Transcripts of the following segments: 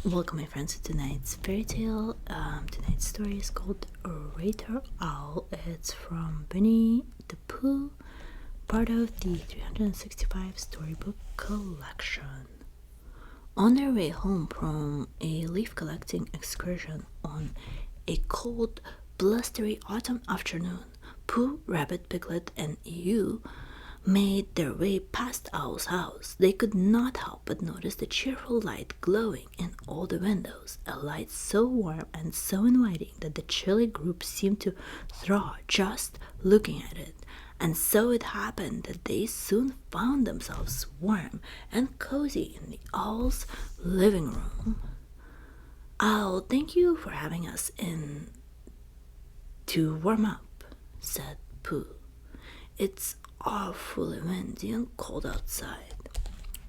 Welcome, my friends, to tonight's fairy tale. Tonight's story is called Orator Owl. It's from Winnie the Pooh, part of the 365 storybook collection. On their way home from a leaf collecting excursion on a cold, blustery autumn afternoon, Pooh, Rabbit, Piglet, and Ewe made their way past Owl's house. They could not help but notice the cheerful light glowing in all the windows, a light so warm and so inviting that the chilly group seemed to thaw just looking at it. And so it happened that they soon found themselves warm and cozy in the Owl's living room. "Owl, thank you for having us in to warm up," said Pooh. "It's awfully windy and cold outside."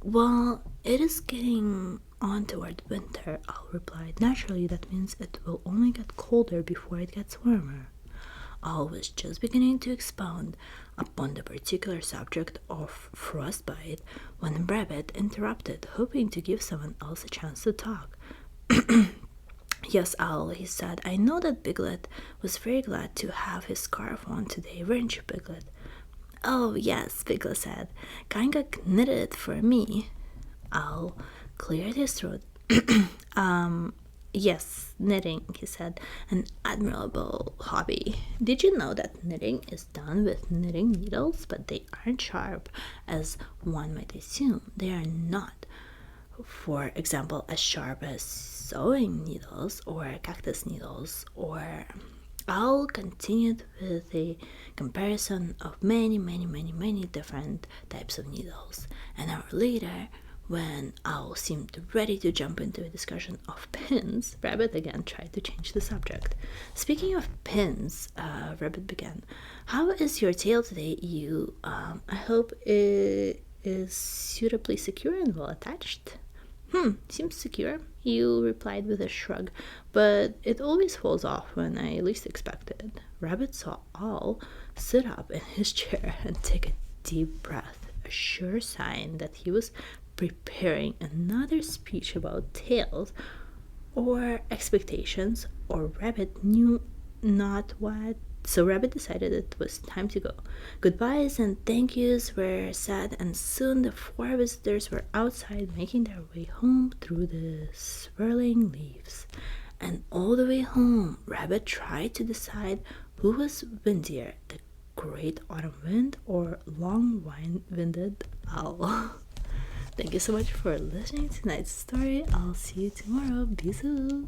"Well, it is getting on toward winter," Owl replied. "Naturally, that means it will only get colder before it gets warmer." Owl was just beginning to expound upon the particular subject of frostbite when Rabbit interrupted, hoping to give someone else a chance to talk. "Yes, Owl," he said, "I know that Piglet was very glad to have his scarf on today, weren't you, Piglet?" "Oh, yes," Piglet said. "Kinda knitted it for me." Owl cleared his throat. "Yes, knitting," he said. "An admirable hobby. Did you know that knitting is done with knitting needles, but they aren't sharp, as one might assume? They are not, for example, as sharp as sewing needles or cactus needles or..." Owl continued with a comparison of many different types of needles. An hour later, when Owl seemed ready to jump into a discussion of pins, Rabbit again tried to change the subject. "Speaking of pins," Rabbit began, "how is your tail today, Ewe? I hope it is suitably secure and well attached." Seems secure," Ewe replied with a shrug, "but it always falls off when I least expect it." Rabbit saw Owl sit up in his chair and take a deep breath, a sure sign that he was preparing another speech about tails or expectations, or Rabbit knew not what. So Rabbit decided it was time to go. Goodbyes and thank yous were said, and soon the four visitors were outside, making their way home through the swirling leaves. And all the way home, Rabbit tried to decide who was windier, the great autumn wind or long-winded Owl. Thank you so much for listening to tonight's story. I'll see you tomorrow. Bisous.